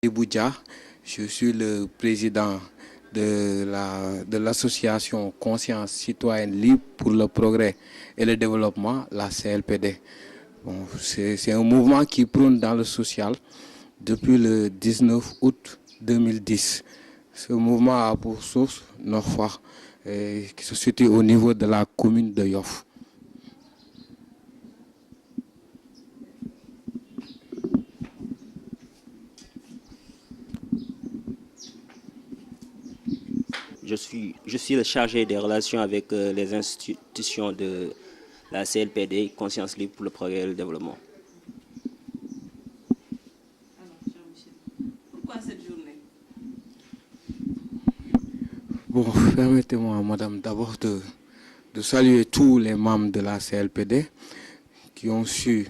Boudia, je suis le président de l'association Conscience citoyenne libre pour le progrès et le développement, la CLPD. Bon, c'est un mouvement qui prône dans le social depuis le 19 août 2010. Ce mouvement a pour source Nord-Foire, qui se situe au niveau de la commune de Yoff. Je suis le chargé des relations avec les institutions de la CLPD, Conscience Libre pour le Progrès et le Développement. Alors, Jean-Michel, pourquoi cette journée? Bon, permettez-moi, madame, d'abord de saluer tous les membres de la CLPD qui ont su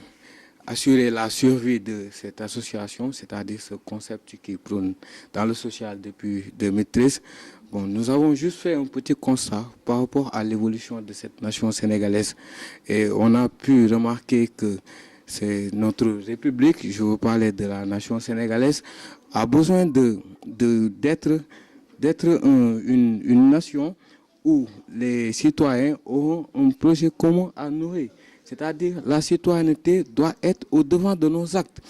assurer la survie de cette association, c'est-à-dire ce concept qui prône dans le social depuis 2013. Bon, nous avons juste fait un petit constat par rapport à l'évolution de cette nation sénégalaise et on a pu remarquer que c'est notre République, je veux parler de la nation sénégalaise, a besoin d'être une nation où les citoyens auront un projet commun à nourrir. C'est-à-dire la citoyenneté doit être au devant de nos actes.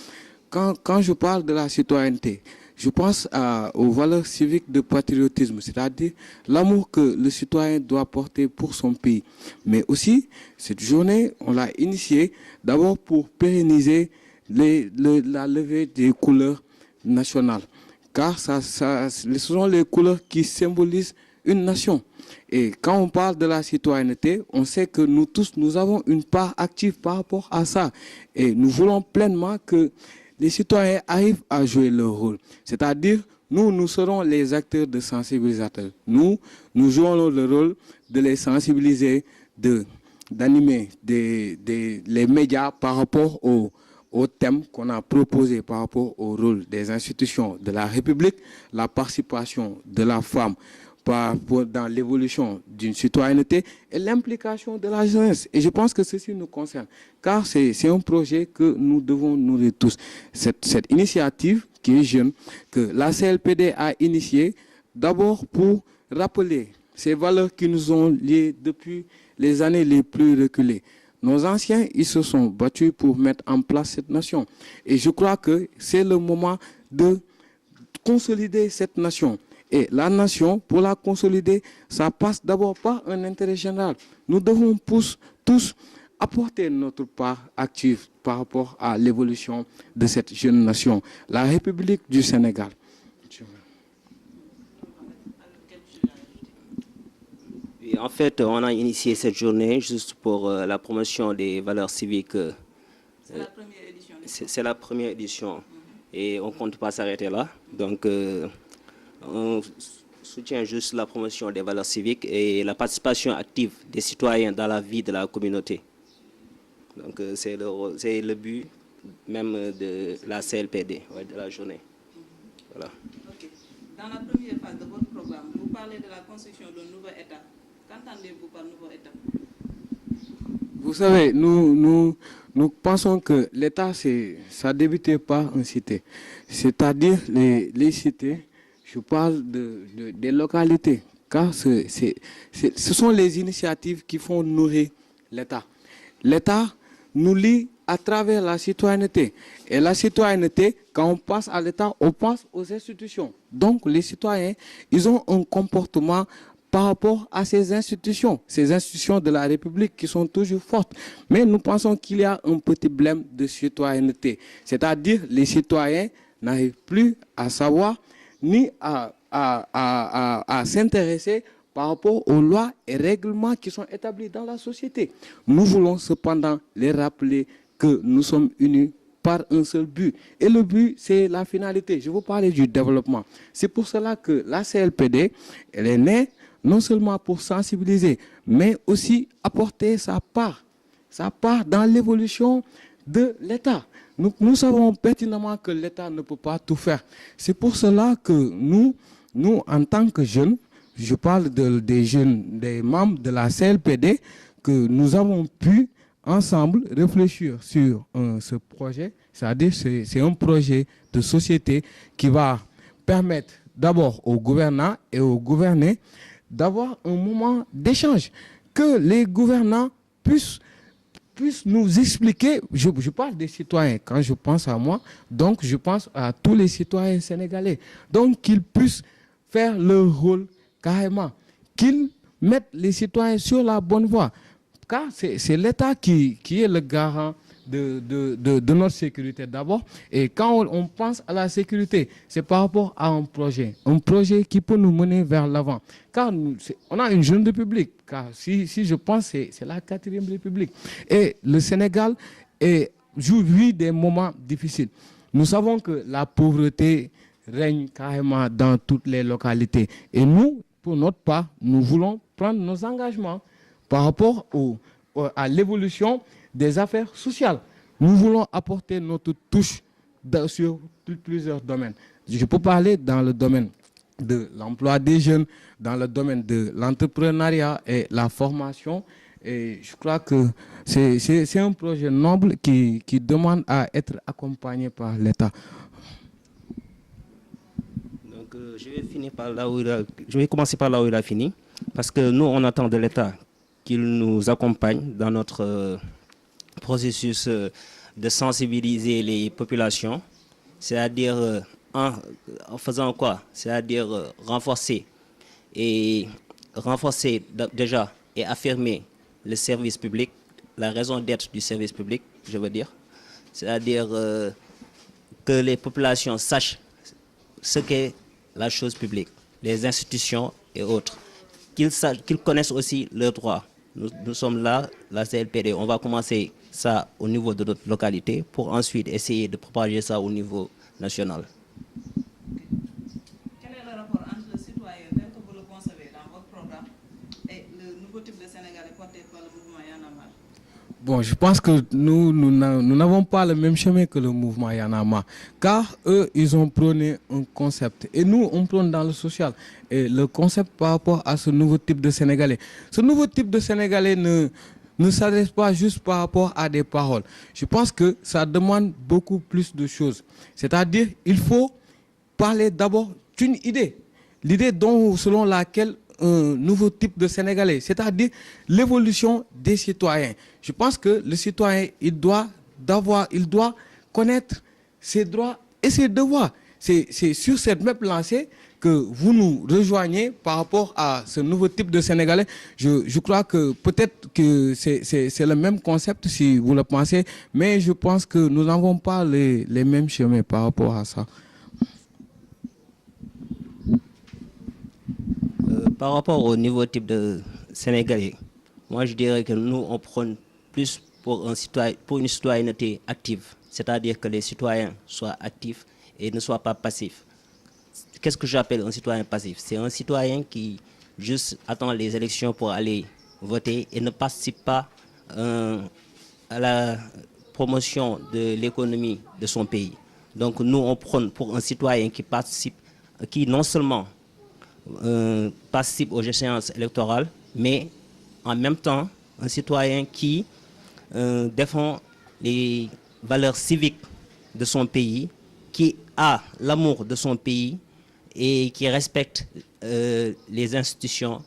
Quand je parle de la citoyenneté, je pense aux valeurs civiques de patriotisme, c'est-à-dire l'amour que le citoyen doit porter pour son pays. Mais aussi, cette journée, on l'a initiée d'abord pour pérenniser la levée des couleurs nationales. Car ce sont les couleurs qui symbolisent une nation. Et quand on parle de la citoyenneté, on sait que nous tous, nous avons une part active par rapport à ça. Et nous voulons pleinement que les citoyens arrivent à jouer leur rôle. C'est-à-dire, nous serons les acteurs de sensibilisateurs. Nous jouons le rôle de les sensibiliser, d'animer les médias par rapport au thème qu'on a proposé par rapport au rôle des institutions de la République, la participation de la femme dans l'évolution d'une citoyenneté et l'implication de la jeunesse. Et je pense que ceci nous concerne, car c'est un projet que nous devons nourrir tous. Cette initiative qui est jeune, que la CLPD a initiée, d'abord pour rappeler ces valeurs qui nous ont liés depuis les années les plus reculées. Nos anciens, ils se sont battus pour mettre en place cette nation. Et je crois que c'est le moment de consolider cette nation. Et la nation, pour la consolider, ça passe d'abord par un intérêt général. Nous devons tous apporter notre part active par rapport à l'évolution de cette jeune nation, la République du Sénégal. Et en fait, on a initié cette journée juste pour la promotion des valeurs civiques. C'est la première édition. C'est la première édition. Et on ne compte pas s'arrêter là. Donc, on soutient juste la promotion des valeurs civiques et la participation active des citoyens dans la vie de la communauté. Donc c'est le but même de la CLPD, de la journée. Voilà. Okay. Dans la première phase de votre programme, vous parlez de la construction d'un nouveau État. Qu'entendez-vous par nouveau État? Vous savez, nous pensons que l'État, ça débutait par une cité. C'est-à-dire les cités. Je parle des localités, car ce sont les initiatives qui font nourrir l'État. L'État nous lie à travers la citoyenneté. Et la citoyenneté, quand on passe à l'État, on passe aux institutions. Donc les citoyens, ils ont un comportement par rapport à ces institutions de la République qui sont toujours fortes. Mais nous pensons qu'il y a un petit blème de citoyenneté. C'est-à-dire les citoyens n'arrivent plus à savoir ni à s'intéresser par rapport aux lois et règlements qui sont établis dans la société. Nous voulons cependant les rappeler que nous sommes unis par un seul but. Et le but, c'est la finalité. Je vous parlais du développement. C'est pour cela que la CLPD, elle est née non seulement pour sensibiliser, mais aussi apporter sa part dans l'évolution de l'État. Nous savons pertinemment que l'État ne peut pas tout faire. C'est pour cela que nous, en tant que jeunes, je parle des jeunes, des membres de la CLPD, que nous avons pu ensemble réfléchir sur ce projet, c'est-à-dire c'est un projet de société qui va permettre d'abord aux gouvernants et aux gouvernés d'avoir un moment d'échange, que les gouvernants puissent nous expliquer, je parle des citoyens, quand je pense à moi, donc je pense à tous les citoyens sénégalais, donc qu'ils puissent faire leur rôle carrément, qu'ils mettent les citoyens sur la bonne voie, car c'est l'État qui est le garant de notre sécurité d'abord. Et quand on pense à la sécurité, c'est par rapport à un projet qui peut nous mener vers l'avant. Car on a une jeune république, car si je pense, c'est la 4e république. Et le Sénégal vit des moments difficiles. Nous savons que la pauvreté règne carrément dans toutes les localités. Et nous, pour notre part, nous voulons prendre nos engagements par rapport à l'évolution des affaires sociales. Nous voulons apporter notre touche sur plusieurs domaines. Je peux parler dans le domaine de l'emploi des jeunes, dans le domaine de l'entrepreneuriat et la formation. Et je crois que c'est un projet noble qui demande à être accompagné par l'État. Donc, je vais commencer par là où il a fini, parce que nous, on attend de l'État qu'il nous accompagne dans notre processus de sensibiliser les populations, c'est-à-dire en faisant quoi? C'est-à-dire renforcer déjà et affirmer le service public, la raison d'être du service public, je veux dire. C'est-à-dire que les populations sachent ce qu'est la chose publique, les institutions et autres. Qu'ils connaissent aussi leurs droits. Nous sommes là, la CLPD, on va commencer ça au niveau de notre localité pour ensuite essayer de propager ça au niveau national. Quel est le rapport entre le citoyen tel que vous le concevez dans votre programme et le nouveau type de Sénégalais porté par le mouvement Y en a marre? Bon, je pense que nous n'avons pas le même chemin que le mouvement Y en a marre, car eux, ils ont prôné un concept. Et nous, on prône dans le social. Et le concept par rapport à ce nouveau type de Sénégalais. Ce nouveau type de Sénégalais ne s'adresse pas juste par rapport à des paroles. Je pense que ça demande beaucoup plus de choses. C'est-à-dire, il faut parler d'abord d'une idée. L'idée selon laquelle un nouveau type de Sénégalais, c'est-à-dire l'évolution des citoyens. Je pense que le citoyen, il doit connaître ses droits et ses devoirs. C'est sur cette même lancée que vous nous rejoignez par rapport à ce nouveau type de Sénégalais. Je crois que peut-être que c'est le même concept si vous le pensez, mais je pense que nous n'avons pas les mêmes chemins par rapport à ça. Par rapport au nouveau type de Sénégalais, moi je dirais que nous on prône plus pour une citoyenneté active, c'est-à-dire que les citoyens soient actifs et ne soient pas passifs. Qu'est-ce que j'appelle un citoyen passif? C'est un citoyen qui juste attend les élections pour aller voter et ne participe pas à la promotion de l'économie de son pays. Donc nous on prône pour un citoyen qui participe, qui non seulement participe aux échéances électorales, mais en même temps un citoyen qui défend les valeurs civiques de son pays, qui a l'amour de son pays et qui respecte les institutions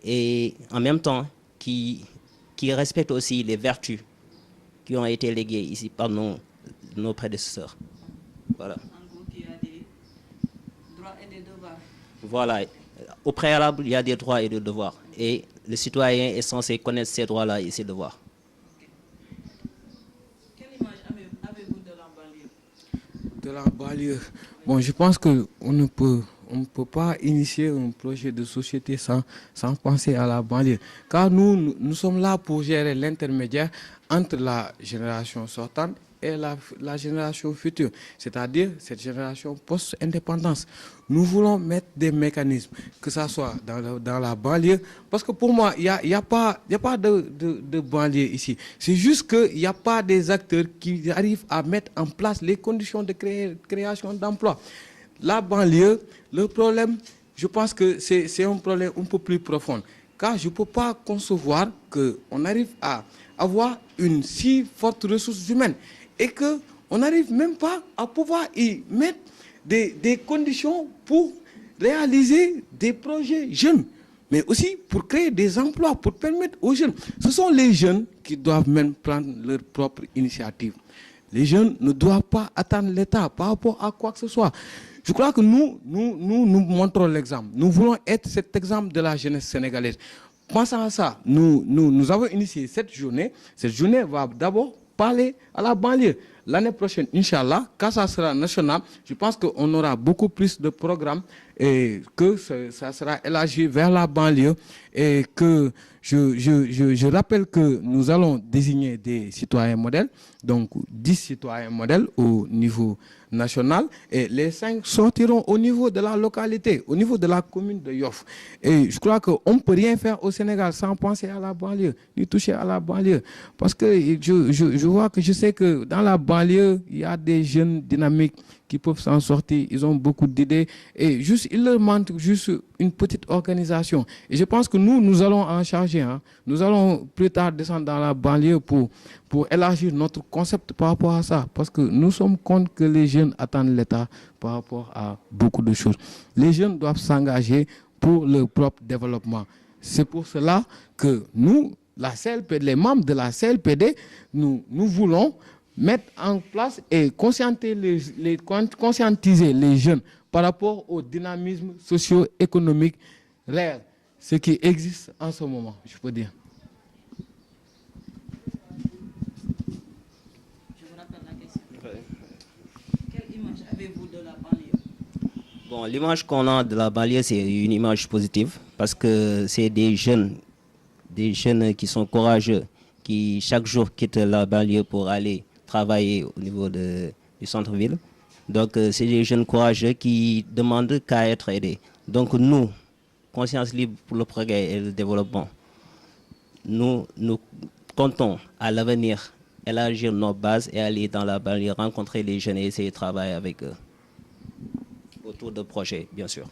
et en même temps qui respecte aussi les vertus qui ont été léguées ici par nos prédécesseurs. Voilà. En gros, qui a des droits et des devoirs. Voilà. Au préalable, il y a des droits et des devoirs. Et le citoyen est censé connaître ces droits-là et ses devoirs. Okay. Quelle image avez-vous de la banlieue? De la banlieue. Bon, je pense qu'on ne peut pas initier un projet de société sans penser à la banlieue. Car nous sommes là pour gérer l'intermédiaire entre la génération sortante et la génération future, c'est-à-dire cette génération post-indépendance. Nous voulons mettre des mécanismes, que ce soit dans la banlieue, parce que pour moi, il n'y a pas de banlieue ici. C'est juste qu'il n'y a pas des acteurs qui arrivent à mettre en place les conditions de création d'emplois. La banlieue, le problème, je pense que c'est un problème un peu plus profond. car je ne peux pas concevoir qu'on arrive à avoir une si forte ressource humaine et qu'on n'arrive même pas à pouvoir y mettre des conditions pour réaliser des projets jeunes, mais aussi pour créer des emplois, pour permettre aux jeunes. Ce sont les jeunes qui doivent même prendre leur propre initiative. Les jeunes ne doivent pas attendre l'État par rapport à quoi que ce soit. Je crois que nous montrons l'exemple. Nous voulons être cet exemple de la jeunesse sénégalaise. Pensant à ça, nous avons initié cette journée. Cette journée va d'abord parler à la banlieue. L'année prochaine, Inch'Allah, quand ça sera national, je pense qu'on aura beaucoup plus de programmes et que ça sera élargi vers la banlieue et que je rappelle que nous allons désigner des citoyens modèles, donc 10 citoyens modèles au niveau national et les 5 sortiront au niveau de la localité, au niveau de la commune de Yoff. Et je crois qu'on ne peut rien faire au Sénégal sans penser à la banlieue, ni toucher à la banlieue. Parce que je vois que je sais que dans la banlieue, il y a des jeunes dynamiques qui peuvent s'en sortir, ils ont beaucoup d'idées et juste, il leur manque juste une petite organisation. Et je pense que nous allons en charger. Hein. Nous allons plus tard descendre dans la banlieue pour élargir notre concept par rapport à ça. Parce que nous sommes contre que les jeunes attendent l'État par rapport à beaucoup de choses. Les jeunes doivent s'engager pour leur propre développement. C'est pour cela que nous, la CLPD, les membres de la CLPD, nous voulons mettre en place et conscientiser les jeunes par rapport au dynamisme socio-économique réel, ce qui existe en ce moment, je peux dire. Je vous rappelle la question. Quelle image avez-vous de la banlieue? Bon, l'image qu'on a de la banlieue, c'est une image positive parce que c'est des jeunes qui sont courageux, qui chaque jour quittent la banlieue pour aller travailler au niveau du centre-ville. Donc, c'est des jeunes courageux qui demandent qu'à être aidés. Donc, nous, Conscience Libre pour le progrès et le développement, nous comptons à l'avenir élargir nos bases et aller dans la banlieue, rencontrer les jeunes et essayer de travailler avec eux autour de projets, bien sûr.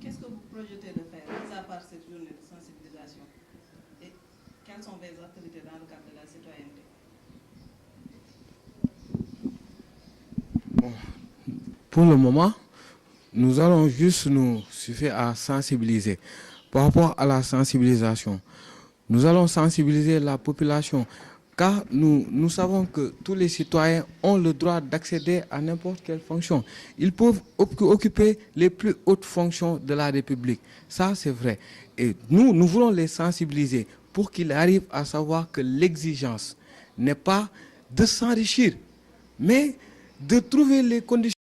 Qu'est-ce que vous projetez de faire, mis à part cette journée de sensibilisation? Et quelles sont vos activités dans le cadre de la citoyenneté? Bon, pour le moment, nous allons juste nous suffire à sensibiliser. Par rapport à la sensibilisation, nous allons sensibiliser la population car nous savons que tous les citoyens ont le droit d'accéder à n'importe quelle fonction. Ils peuvent occuper les plus hautes fonctions de la République. Ça, c'est vrai. Et nous voulons les sensibiliser pour qu'ils arrivent à savoir que l'exigence n'est pas de s'enrichir, mais de trouver les conditions